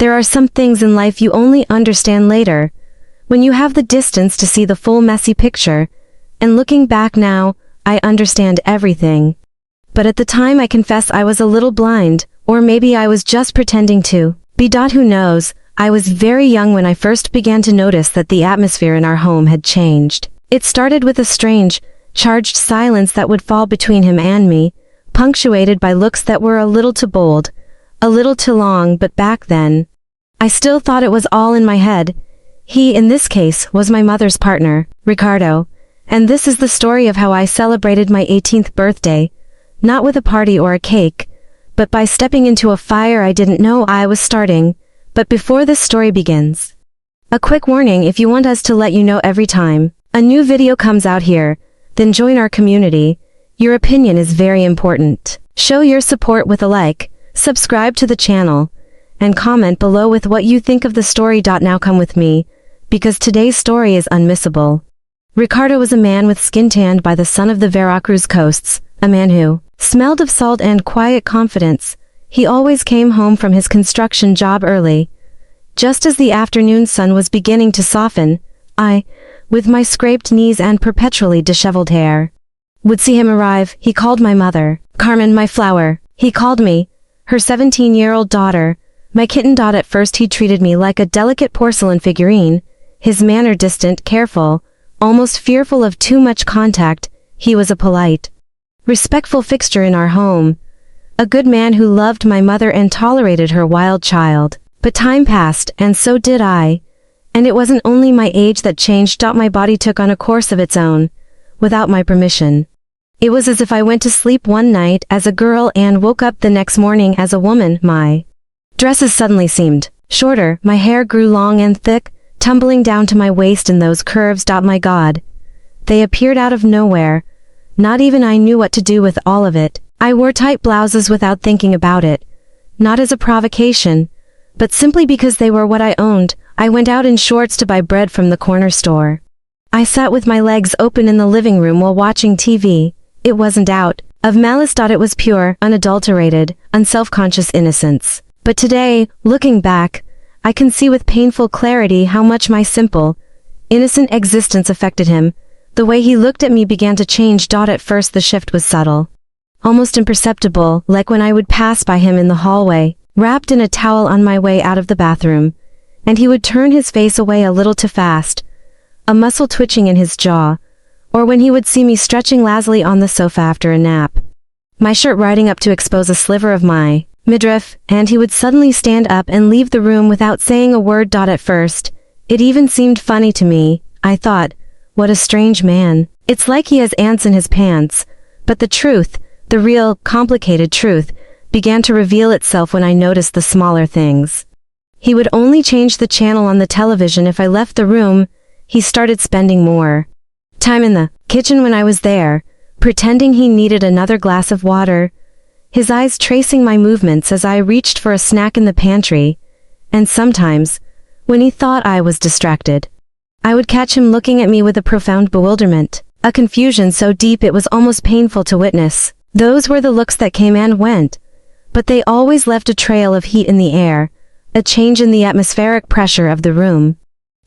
There are some things in life you only understand later, when you have the distance to see the full messy picture, and looking back now, I understand everything. But at the time I confess I was a little blind, or maybe I was just pretending to be. Who knows? I was very young when I first began to notice that the atmosphere in our home had changed. It started with a strange, charged silence that would fall between him and me, punctuated by looks that were a little too bold, a little too long, but back then, I still thought it was all in my head. He, in this case, was my mother's partner, Ricardo, and this is the story of how I celebrated my 18th birthday, not with a party or a cake, but by stepping into a fire I didn't know I was starting. But before this story begins, a quick warning: if you want us to let you know every time a new video comes out here, then join our community. Your opinion is very important. Show your support with a like, subscribe to the channel, and comment below with what you think of the story. Now come with me, because today's story is unmissable. Ricardo was a man with skin tanned by the sun of the Veracruz coasts, a man who smelled of salt and quiet confidence. He always came home from his construction job early. Just as the afternoon sun was beginning to soften, I, with my scraped knees and perpetually disheveled hair, would see him arrive. He called my mother, Carmen, my flower. He called me, her 17-year-old daughter, my kitten. At first he treated me like a delicate porcelain figurine, his manner distant, careful, almost fearful of too much contact. He was a polite, respectful fixture in our home, a good man who loved my mother and tolerated her wild child. But time passed, and so did I. And it wasn't only my age that changed. My body took on a course of its own, without my permission. It was as if I went to sleep one night as a girl and woke up the next morning as a woman. My dresses suddenly seemed shorter, my hair grew long and thick, tumbling down to my waist in those curves. My God, they appeared out of nowhere. Not even I knew what to do with all of it. I wore tight blouses without thinking about it, not as a provocation, but simply because they were what I owned. I went out in shorts to buy bread from the corner store. I sat with my legs open in the living room while watching TV. It wasn't out of malice. It was pure, unadulterated, unselfconscious innocence. But today, looking back, I can see with painful clarity how much my simple, innocent existence affected him. The way he looked at me began to change. At first the shift was subtle, almost imperceptible, like when I would pass by him in the hallway, wrapped in a towel on my way out of the bathroom, and he would turn his face away a little too fast, a muscle twitching in his jaw, or when he would see me stretching lazily on the sofa after a nap, my shirt riding up to expose a sliver of my midriff, and he would suddenly stand up and leave the room without saying a word. At first, it even seemed funny to me. I thought, what a strange man. It's like he has ants in his pants. But the truth, the real, complicated truth, began to reveal itself when I noticed the smaller things. He would only change the channel on the television if I left the room. He started spending more time in the kitchen when I was there, pretending he needed another glass of water, his eyes tracing my movements as I reached for a snack in the pantry. And sometimes, when he thought I was distracted, I would catch him looking at me with a profound bewilderment, a confusion so deep it was almost painful to witness. Those were the looks that came and went, but they always left a trail of heat in the air, a change in the atmospheric pressure of the room.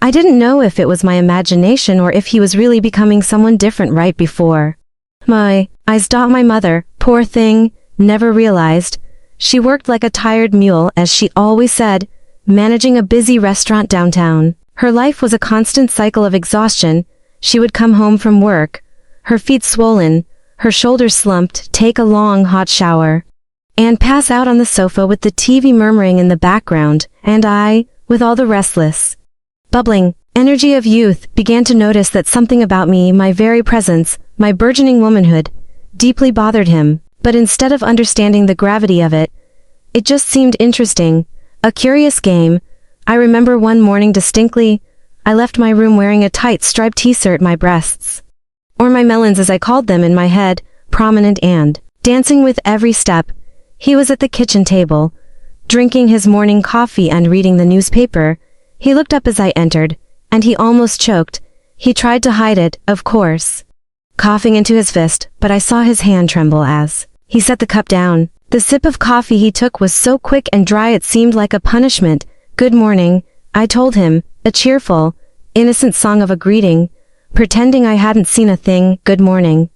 I didn't know if it was my imagination or if he was really becoming someone different right before my eyes. My mother, poor thing, never realized. She worked like a tired mule, as she always said, managing a busy restaurant downtown. Her life was a constant cycle of exhaustion. She would come home from work, her feet swollen, her shoulders slumped, take a long hot shower, and pass out on the sofa with the TV murmuring in the background, and I, with all the restless, bubbling energy of youth, began to notice that something about me, my very presence, my burgeoning womanhood, deeply bothered him. But instead of understanding the gravity of it, it just seemed interesting, a curious game. I remember one morning distinctly, I left my room wearing a tight striped t-shirt, my breasts, or my melons as I called them in my head, prominent and dancing with every step. He was at the kitchen table, drinking his morning coffee and reading the newspaper. He looked up as I entered, and he almost choked. He tried to hide it, of course, coughing into his fist, but I saw his hand tremble as he set the cup down. The sip of coffee he took was so quick and dry it seemed like a punishment. "Good morning," I told him, a cheerful, innocent song of a greeting, pretending I hadn't seen a thing. "Good morning."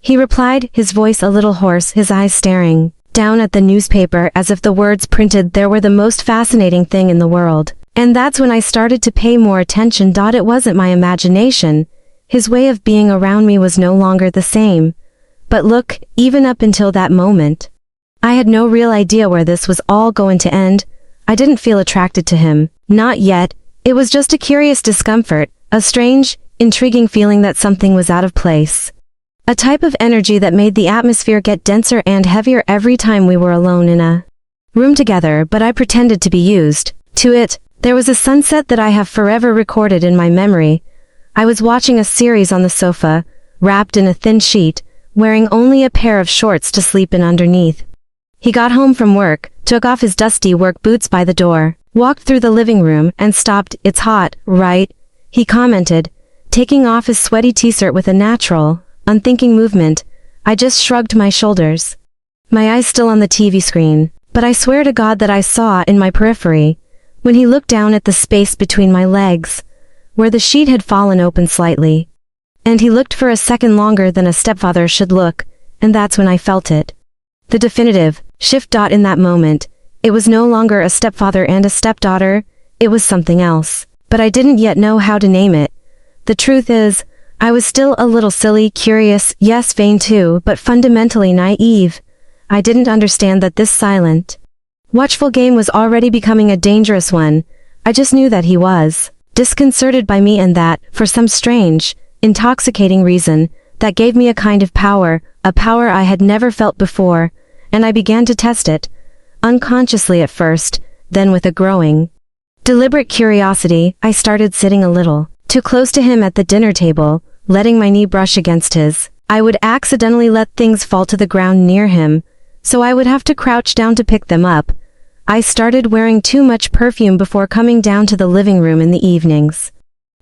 He replied, his voice a little hoarse, his eyes staring down at the newspaper as if the words printed there were the most fascinating thing in the world. And that's when I started to pay more attention. It wasn't my imagination. His way of being around me was no longer the same. But look, even up until that moment, I had no real idea where this was all going to end. I didn't feel attracted to him. Not yet. It was just a curious discomfort, a strange, intriguing feeling that something was out of place. A type of energy that made the atmosphere get denser and heavier every time we were alone in a room together, but I pretended to be used to it. There was a sunset that I have forever recorded in my memory. I was watching a series on the sofa, wrapped in a thin sheet, wearing only a pair of shorts to sleep in underneath. He got home from work, took off his dusty work boots by the door, walked through the living room and stopped. "It's hot, right?" he commented, taking off his sweaty t-shirt with a natural, unthinking movement. I just shrugged my shoulders, my eyes still on the TV screen, but I swear to God that I saw in my periphery, when he looked down at the space between my legs, where the sheet had fallen open slightly. And he looked for a second longer than a stepfather should look, and that's when I felt it. The definitive shift. In that moment, it was no longer a stepfather and a stepdaughter, it was something else, but I didn't yet know how to name it. The truth is, I was still a little silly, curious, yes, vain too, but fundamentally naive. I didn't understand that this silent, watchful game was already becoming a dangerous one. I just knew that he was disconcerted by me and that, for some strange, intoxicating reason, that gave me a kind of power, a power I had never felt before, and I began to test it, unconsciously at first, then with a growing, deliberate curiosity, I started sitting a little too close to him at the dinner table, letting my knee brush against his. I would accidentally let things fall to the ground near him, so I would have to crouch down to pick them up. I started wearing too much perfume before coming down to the living room in the evenings.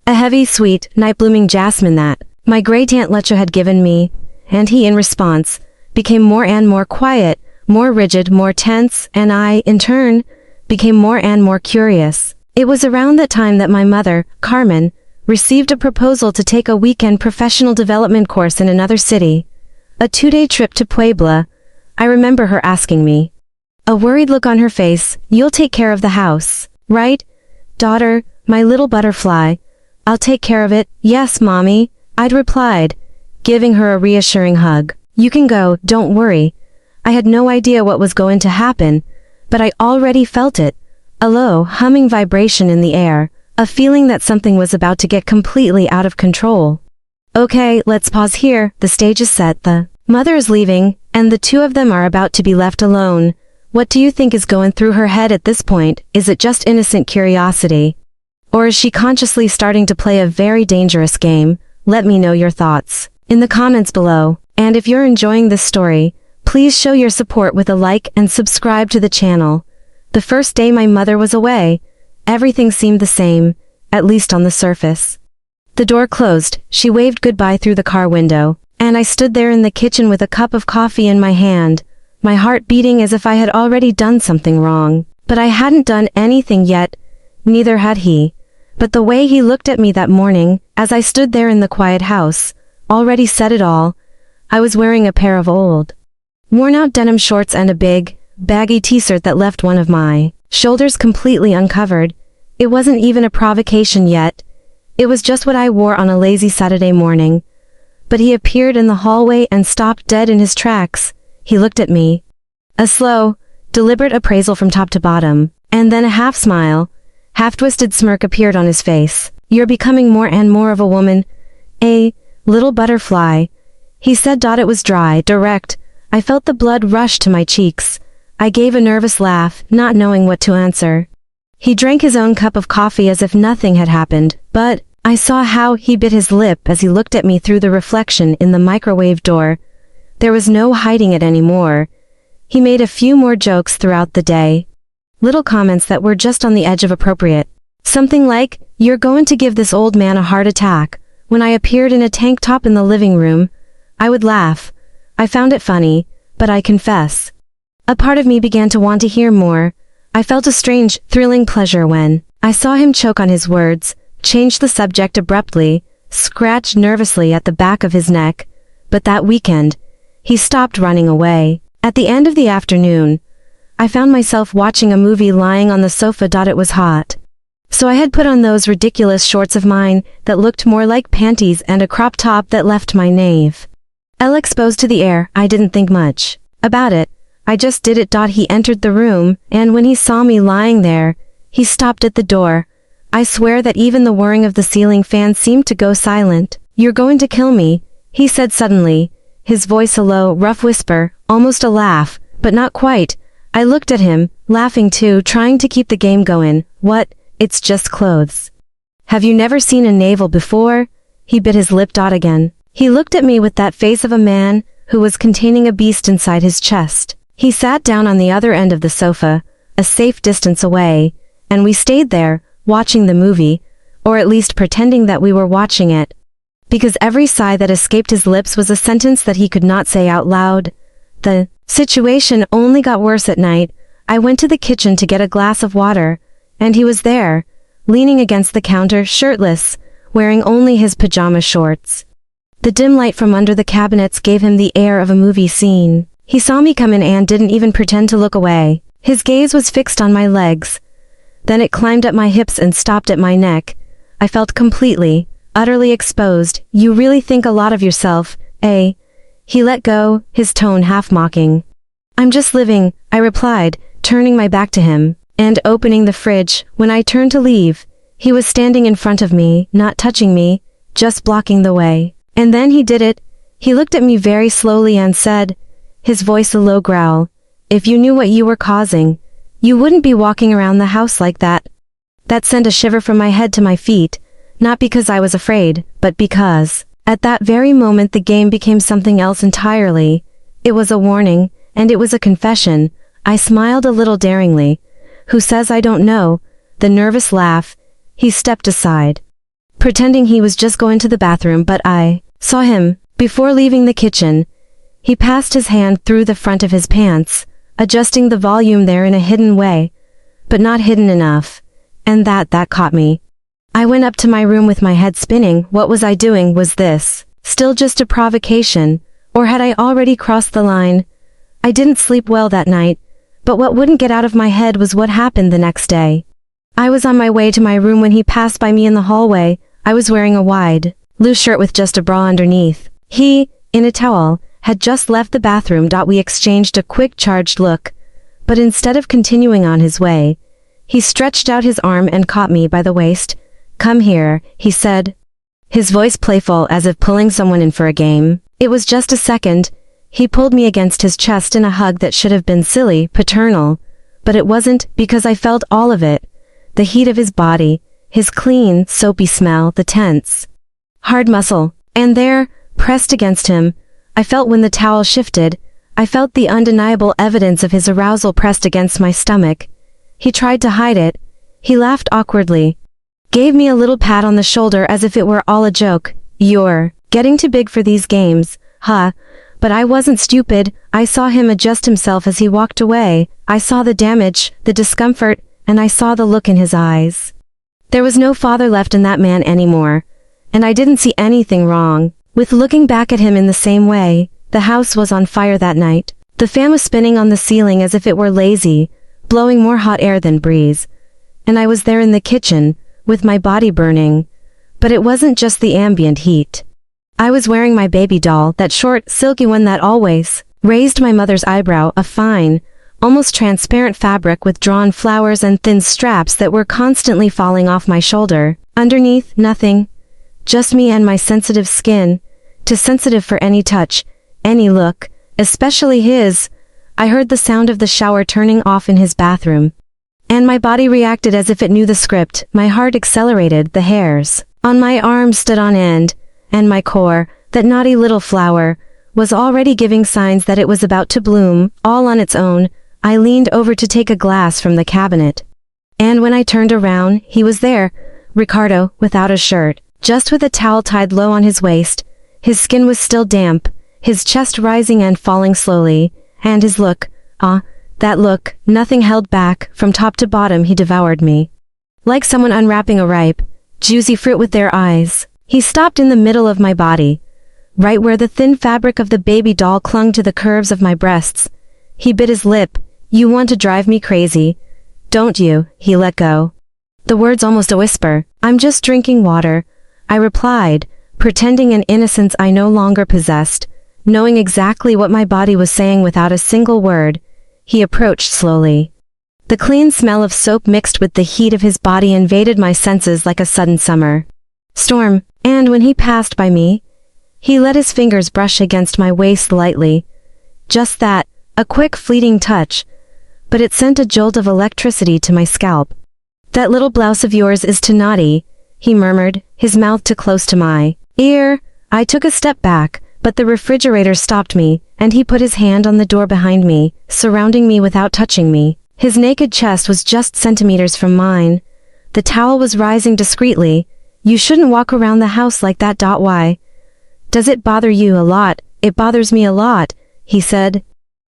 A heavy, sweet, night-blooming jasmine that my great-aunt Lecha had given me, and he, in response, became more and more quiet, more rigid, more tense, and I, in turn, became more and more curious. It was around that time that my mother, Carmen, received a proposal to take a weekend professional development course in another city. A 2-day trip to Puebla. I remember her asking me, a worried look on her face, "You'll take care of the house, right, daughter, my little butterfly?" "I'll take care of it, yes, Mommy," I'd replied, giving her a reassuring hug. "You can go, don't worry." I had no idea what was going to happen, but I already felt it. A low, humming vibration in the air. A feeling that something was about to get completely out of control. Okay, let's pause here. The stage is set. The mother is leaving, and the two of them are about to be left alone. What do you think is going through her head at this point? Is it just innocent curiosity? Or is she consciously starting to play a very dangerous game? Let me know your thoughts in the comments below. And if you're enjoying this story, please show your support with a like and subscribe to the channel. The first day my mother was away, everything seemed the same, at least on the surface. The door closed, she waved goodbye through the car window, and I stood there in the kitchen with a cup of coffee in my hand, my heart beating as if I had already done something wrong. But I hadn't done anything yet, neither had he. But the way he looked at me that morning, as I stood there in the quiet house, already said it all. I was wearing a pair of old, worn-out denim shorts and a big, baggy t-shirt that left one of my shoulders completely uncovered. It wasn't even a provocation yet. It was just what I wore on a lazy Saturday morning. But he appeared in the hallway and stopped dead in his tracks. He looked at me. A slow, deliberate appraisal from top to bottom, and then a half-smile, half-twisted smirk appeared on his face. "You're becoming more and more of a woman, a little butterfly," he said. It was dry, direct. I felt the blood rush to my cheeks. I gave a nervous laugh, not knowing what to answer. He drank his own cup of coffee as if nothing had happened, but I saw how he bit his lip as he looked at me through the reflection in the microwave door. There was no hiding it anymore. He made a few more jokes throughout the day. Little comments that were just on the edge of appropriate. Something like, "You're going to give this old man a heart attack." When I appeared in a tank top in the living room, I would laugh. I found it funny, but I confess, a part of me began to want to hear more. I felt a strange, thrilling pleasure when I saw him choke on his words, change the subject abruptly, scratch nervously at the back of his neck, but that weekend, he stopped running away. At the end of the afternoon, I found myself watching a movie lying on the sofa. It was hot. So I had put on those ridiculous shorts of mine that looked more like panties and a crop top that left my navel exposed to the air. I didn't think much about it. I just did it. He entered the room, and when he saw me lying there, he stopped at the door. I swear that even the whirring of the ceiling fan seemed to go silent. "You're going to kill me," he said suddenly, his voice a low, rough whisper, almost a laugh, but not quite. I looked at him, laughing too, trying to keep the game going. "What? It's just clothes. Have you never seen a navel before?" He bit his lip. Again. He looked at me with that face of a man who was containing a beast inside his chest. He sat down on the other end of the sofa, a safe distance away, and we stayed there, watching the movie, or at least pretending that we were watching it. Because every sigh that escaped his lips was a sentence that he could not say out loud. The situation only got worse at night. I went to the kitchen to get a glass of water, and he was there, leaning against the counter, shirtless, wearing only his pajama shorts. The dim light from under the cabinets gave him the air of a movie scene. He saw me come in and didn't even pretend to look away. His gaze was fixed on my legs. Then it climbed up my hips and stopped at my neck. I felt completely, utterly exposed. "You really think a lot of yourself, eh?" He let go, his tone half mocking. "I'm just living," I replied, turning my back to him, and opening the fridge. When I turned to leave, he was standing in front of me, not touching me, just blocking the way. And then he did it. He looked at me very slowly and said, his voice a low growl, "If you knew what you were causing, you wouldn't be walking around the house like that." That sent a shiver from my head to my feet, not because I was afraid, but because, at that very moment, the game became something else entirely. It was a warning, and it was a confession. I smiled a little daringly. "Who says I don't know?" The nervous laugh. He stepped aside, pretending he was just going to the bathroom, but I saw him. Before leaving the kitchen, he passed his hand through the front of his pants, adjusting the volume there in a hidden way, but not hidden enough, and that caught me. I went up to my room with my head spinning. What was I doing? Was this still just a provocation, or had I already crossed the line? I didn't sleep well that night, but what wouldn't get out of my head was what happened the next day. I was on my way to my room when he passed by me in the hallway. I was wearing a wide, loose shirt with just a bra underneath. He, in a towel, had just left the bathroom. We exchanged a quick charged look, but instead of continuing on his way, he stretched out his arm and caught me by the waist. "Come here," he said, his voice playful as if pulling someone in for a game. It was just a second. He pulled me against his chest in a hug that should have been silly, paternal, but it wasn't, because I felt all of it. The heat of his body, his clean, soapy smell, the tense, hard muscle, and there, pressed against him, I felt when the towel shifted, I felt the undeniable evidence of his arousal pressed against my stomach. He tried to hide it. He laughed awkwardly, gave me a little pat on the shoulder as if it were all a joke. "You're getting too big for these games, huh?" But I wasn't stupid. I saw him adjust himself as he walked away. I saw the damage, the discomfort, and I saw the look in his eyes. There was no father left in that man anymore, and I didn't see anything wrong with looking back at him in the same way. The house was on fire that night. The fan was spinning on the ceiling as if it were lazy, blowing more hot air than breeze. And I was there in the kitchen, with my body burning. But it wasn't just the ambient heat. I was wearing my baby doll, that short, silky one that always raised my mother's eyebrow, a fine, almost transparent fabric with drawn flowers and thin straps that were constantly falling off my shoulder. Underneath, nothing. Just me and my sensitive skin, too sensitive for any touch, any look, especially his. I heard the sound of the shower turning off in his bathroom, and my body reacted as if it knew the script. My heart accelerated, the hairs on my arms stood on end, and my core, that naughty little flower, was already giving signs that it was about to bloom, all on its own. I leaned over to take a glass from the cabinet, and when I turned around, he was there, Ricardo, without a shirt, just with a towel tied low on his waist. His skin was still damp, his chest rising and falling slowly, and his look, the That look, nothing held back, from top to bottom he devoured me. Like someone unwrapping a ripe, juicy fruit with their eyes. He stopped in the middle of my body, right where the thin fabric of the baby doll clung to the curves of my breasts. He bit his lip. You want to drive me crazy, don't you? He let go. The words almost a whisper. I'm just drinking water, I replied, pretending an innocence I no longer possessed, knowing exactly what my body was saying without a single word. He approached slowly. The clean smell of soap mixed with the heat of his body invaded my senses like a sudden summer storm, and when he passed by me, he let his fingers brush against my waist lightly. Just that, a quick fleeting touch, but it sent a jolt of electricity to my scalp. That little blouse of yours is too naughty, he murmured, his mouth too close to my ear. I took a step back, but the refrigerator stopped me, and he put his hand on the door behind me, surrounding me without touching me. His naked chest was just centimeters from mine. The towel was rising discreetly. You shouldn't walk around the house like that. Why? Does it bother you a lot? It bothers me a lot, he said,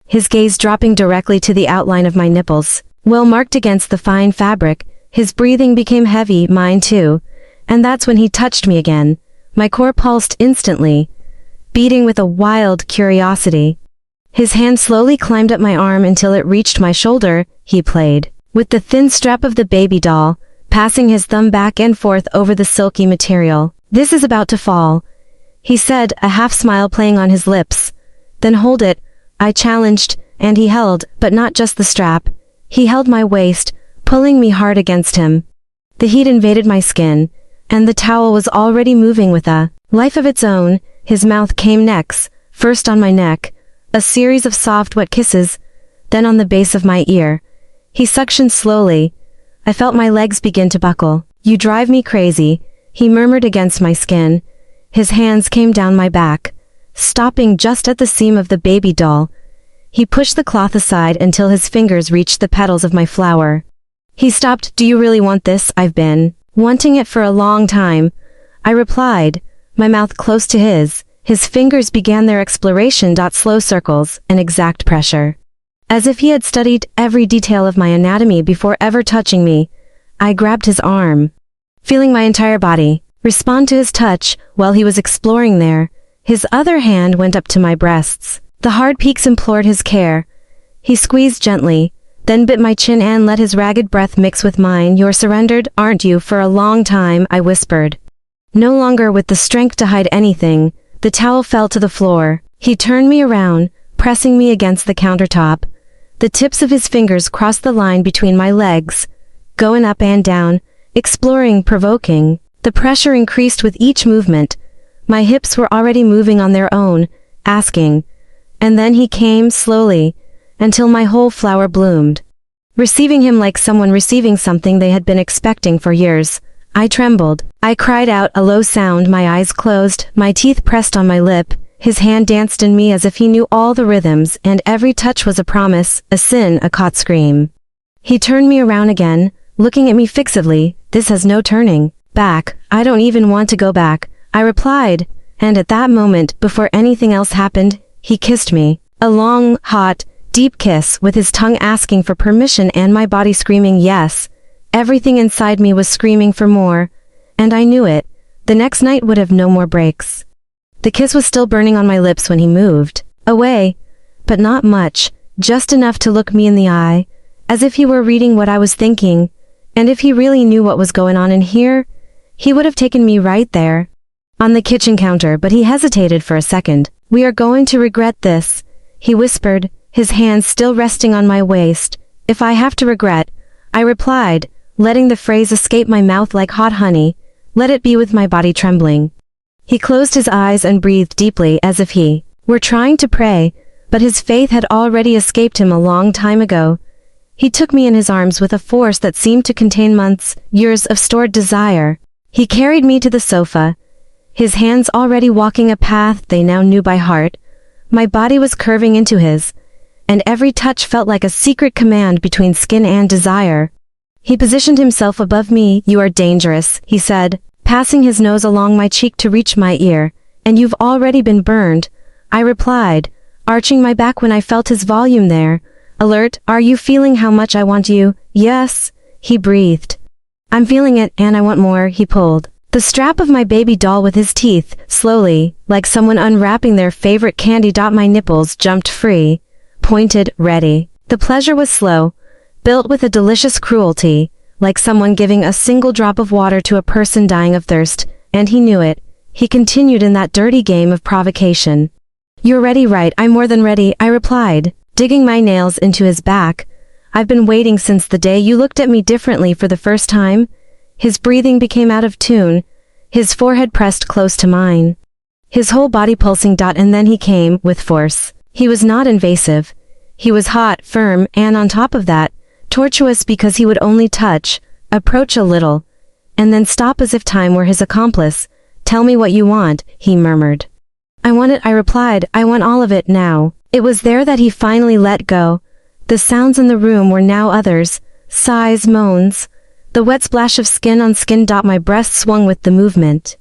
his gaze dropping directly to the outline of my nipples, well marked against the fine fabric. His breathing became heavy, mine too, and that's when he touched me again. My core pulsed instantly, beating with a wild curiosity. His hand slowly climbed up my arm until it reached my shoulder. He played with the thin strap of the baby doll, passing his thumb back and forth over the silky material. This is about to fall, he said, a half smile playing on his lips. Then hold it, I challenged, and he held, but not just the strap. He held my waist, pulling me hard against him. The heat invaded my skin, and the towel was already moving with a life of its own. His mouth came next, first on my neck, a series of soft wet kisses, then on the base of my ear. He suctioned slowly. I felt my legs begin to buckle. You drive me crazy, he murmured against my skin. His hands came down my back, stopping just at the seam of the baby doll. He pushed the cloth aside until his fingers reached the petals of my flower. He stopped. Do you really want this? I've been wanting it for a long time, I replied, my mouth close to his. His fingers began their exploration. Slow circles, and exact pressure. As if he had studied every detail of my anatomy before ever touching me, I grabbed his arm, feeling my entire body respond to his touch. While he was exploring there, his other hand went up to my breasts. The hard peaks implored his care. He squeezed gently, then bit my chin and let his ragged breath mix with mine. You're surrendered, aren't you? For a long time, I whispered. No longer with the strength to hide anything. The towel fell to the floor. He turned me around, pressing me against the countertop. The tips of his fingers crossed the line between my legs, going up and down, exploring, provoking. The pressure increased with each movement. My hips were already moving on their own, asking. And then he came slowly, until my whole flower bloomed. Receiving him like someone receiving something they had been expecting for years. I trembled. I cried out a low sound, my eyes closed, my teeth pressed on my lip. His hand danced in me as if he knew all the rhythms, and every touch was a promise, a sin, a caught scream. He turned me around again, looking at me fixedly. This has no turning back. I don't even want to go back, I replied, and at that moment, before anything else happened, he kissed me. A long, hot, deep kiss, with his tongue asking for permission and my body screaming yes. Everything inside me was screaming for more, and I knew it. The next night would have no more breaks. The kiss was still burning on my lips when he moved away, but not much, just enough to look me in the eye, as if he were reading what I was thinking, and if he really knew what was going on in here, he would have taken me right there, on the kitchen counter. But he hesitated for a second. We are going to regret this, he whispered, his hands still resting on my waist. If I have to regret, I replied, letting the phrase escape my mouth like hot honey. Let it be, with my body trembling. He closed his eyes and breathed deeply as if he were trying to pray, but his faith had already escaped him a long time ago. He took me in his arms with a force that seemed to contain months, years of stored desire. He carried me to the sofa, his hands already walking a path they now knew by heart. My body was curving into his, and every touch felt like a secret command between skin and desire. He positioned himself above me. You are dangerous, he said, passing his nose along my cheek to reach my ear. And you've already been burned, I replied, arching my back when I felt his volume there, Alert, are you feeling how much I want you? Yes, he breathed. I'm feeling it, and I want more, he pulled the strap of my baby doll with his teeth, slowly, like someone unwrapping their favorite candy. My nipples jumped free, pointed, ready. The pleasure was slow, built with a delicious cruelty, like someone giving a single drop of water to a person dying of thirst, and he knew it. He continued in that dirty game of provocation. You're ready, right? I'm more than ready, I replied, digging my nails into his back. I've been waiting since the day you looked at me differently for the first time. His breathing became out of tune, his forehead pressed close to mine, his whole body pulsing. And then he came, with force. He was not invasive. He was hot, firm, and on top of that, tortuous because he would only touch, approach a little, and then stop as if time were his accomplice. Tell me what you want, he murmured. I want it, I replied. I want all of it now. It was there that he finally let go. The sounds in the room were now others, sighs, moans, the wet splash of skin on skin. My breast swung with the movement.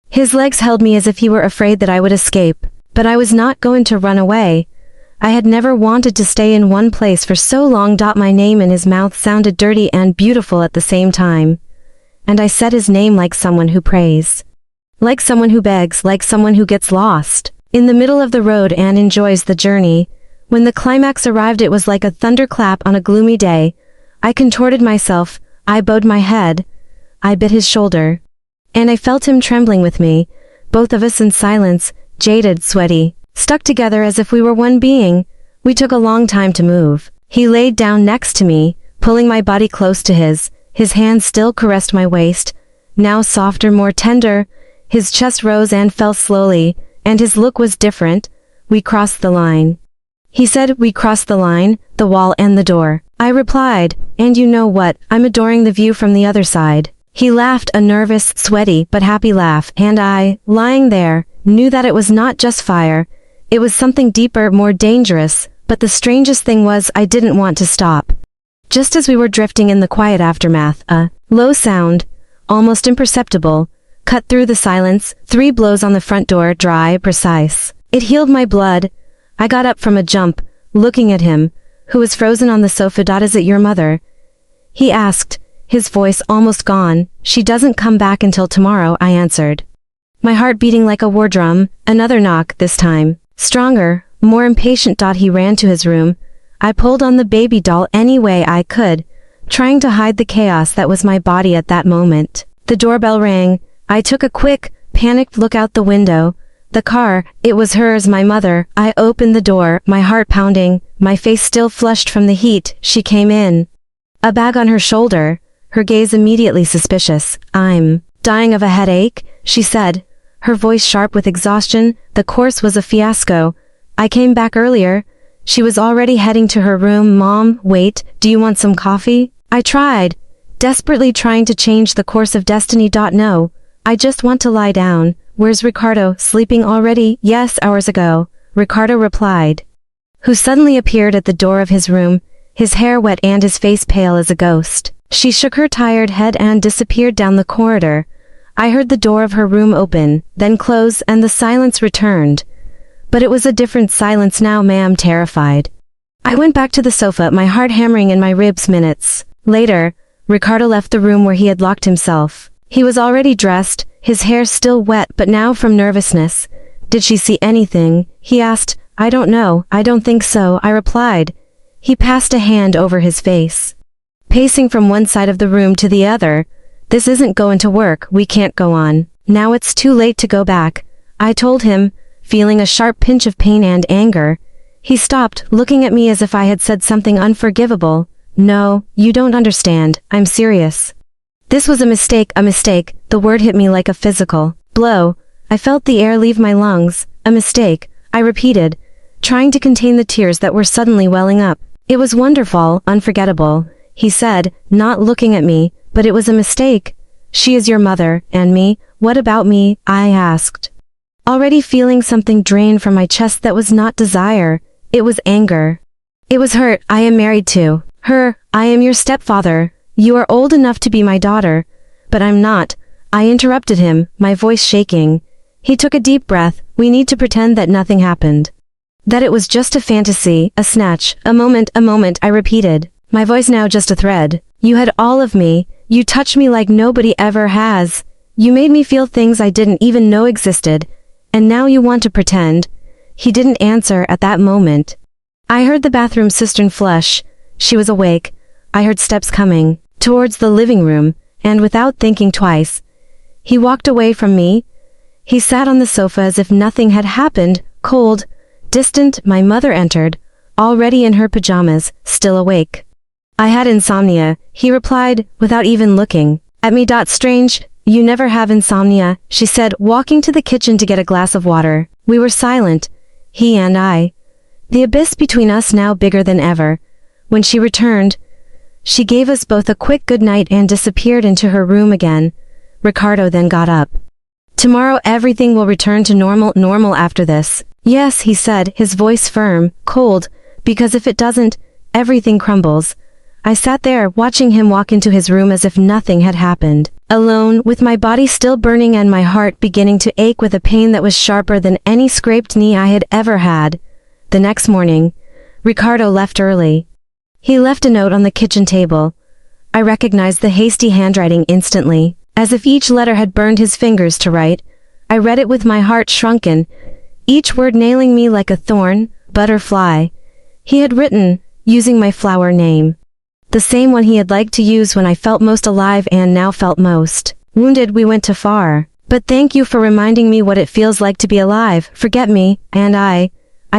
His legs held me as if he were afraid that I would escape, but I was not going to run away. I had never wanted to stay in one place for so long. My name in his mouth sounded dirty and beautiful at the same time. And I said his name like someone who prays. Like someone who begs, like someone who gets lost in the middle of the road and enjoys the journey. When the climax arrived, it was like a thunderclap on a gloomy day. I contorted myself, I bowed my head, I bit his shoulder. And I felt him trembling with me, both of us in silence, jaded, sweaty, stuck together as if we were one being. We took a long time to move. He laid down next to me, pulling my body close to his hand still caressed my waist, now softer, more tender. His chest rose and fell slowly, and his look was different. We crossed the line. He said, we crossed the line, the wall and the door. I replied, and you know what, I'm adoring the view from the other side. He laughed, a nervous, sweaty, but happy laugh, and I, lying there, knew that it was not just fire. It was something deeper, more dangerous, but the strangest thing was I didn't want to stop. Just as we were drifting in the quiet aftermath, a low sound, almost imperceptible, cut through the silence. 3 blows on the front door, dry, precise. It healed my blood. I got up from a jump, looking at him, who was frozen on the sofa. Is it your mother? He asked, his voice almost gone. She doesn't come back until tomorrow, I answered. My heart beating like a war drum. Another knock, this time. Stronger, more impatient. He ran to his room. I pulled on the baby doll any way I could, trying to hide the chaos that was my body at that moment. The doorbell rang. I took a quick, panicked look out the window. The car, it was hers, my mother. I opened the door, my heart pounding, my face still flushed from the heat. She came in. A bag on her shoulder, her gaze immediately suspicious. I'm dying of a headache, she said, her voice sharp with exhaustion. The course was a fiasco. I came back earlier. She was already heading to her room. Mom, wait, do you want some coffee? I tried, desperately trying to change the course of destiny. No, I just want to lie down. Where's Ricardo? Sleeping already? Yes, hours ago, Ricardo replied, who suddenly appeared at the door of his room, his hair wet and his face pale as a ghost. She shook her tired head and disappeared down the corridor. I heard the door of her room open, then close, and the silence returned. But it was a different silence now. Ma'am, terrified. I went back to the sofa, my heart hammering in my ribs. Minutes later, Ricardo left the room where he had locked himself. He was already dressed, his hair still wet, but now from nervousness. Did she see anything? He asked. I don't know, I don't think so, I replied. He passed a hand over his face, pacing from one side of the room to the other. This isn't going to work, we can't go on. Now it's too late to go back, I told him, feeling a sharp pinch of pain and anger. He stopped, looking at me as if I had said something unforgivable. No, you don't understand, I'm serious. This was a mistake, the word hit me like a physical blow. I felt the air leave my lungs. A mistake, I repeated, trying to contain the tears that were suddenly welling up. It was wonderful, unforgettable, he said, not looking at me, but it was a mistake. She is your mother, and me, what about me? I asked, already feeling something drain from my chest that was not desire, it was anger. It was hurt. I am married to her, I am your stepfather. You are old enough to be my daughter, but I'm not. I interrupted him, my voice shaking. He took a deep breath. We need to pretend that nothing happened. That it was just a fantasy, a snatch, a moment, I repeated. My voice now just a thread. You had all of me. You touched me like nobody ever has. You made me feel things I didn't even know existed. And now you want to pretend. He didn't answer at that moment. I heard the bathroom cistern flush. She was awake. I heard steps coming towards the living room, and without thinking twice, he walked away from me. He sat on the sofa as if nothing had happened, cold, distant. My mother entered, already in her pajamas, still awake. I had insomnia, he replied, without even looking at me. Strange, you never have insomnia, she said, walking to the kitchen to get a glass of water. We were silent, he and I. The abyss between us now bigger than ever. When she returned, she gave us both a quick good night and disappeared into her room again. Ricardo then got up. Tomorrow everything will return to normal after this. Yes, he said, his voice firm, cold, because if it doesn't, everything crumbles. I sat there, watching him walk into his room as if nothing had happened. Alone, with my body still burning and my heart beginning to ache with a pain that was sharper than any scraped knee I had ever had. The next morning, Ricardo left early. He left a note on the kitchen table. I recognized the hasty handwriting instantly, as if each letter had burned his fingers to write. I read it with my heart shrunken, each word nailing me like a thorn, butterfly. He had written, using my flower name. The same one he had liked to use when I felt most alive and now felt most wounded. We went too far. But thank you for reminding me what it feels like to be alive. Forget me, and I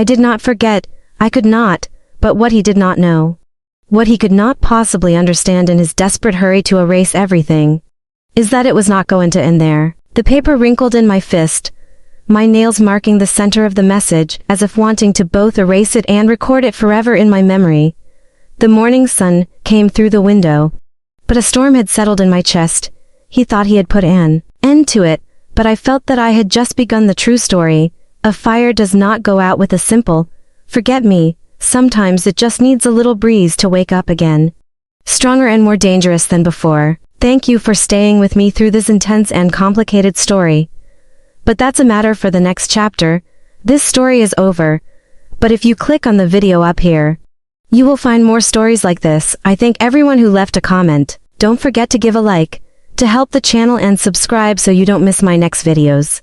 did not forget. I could not, but what he did not know. What he could not possibly understand in his desperate hurry to erase everything, is that it was not going to end there. The paper wrinkled in my fist, my nails marking the center of the message, as if wanting to both erase it and record it forever in my memory. The morning sun came through the window, but a storm had settled in my chest. He thought he had put an end to it, but I felt that I had just begun the true story. A fire does not go out with a simple forget me. Sometimes it just needs a little breeze to wake up again. Stronger and more dangerous than before. Thank you for staying with me through this intense and complicated story. But that's a matter for the next chapter. This story is over. But if you click on the video up here, you will find more stories like this. I thank everyone who left a comment. Don't forget to give a like, to help the channel, and subscribe so you don't miss my next videos.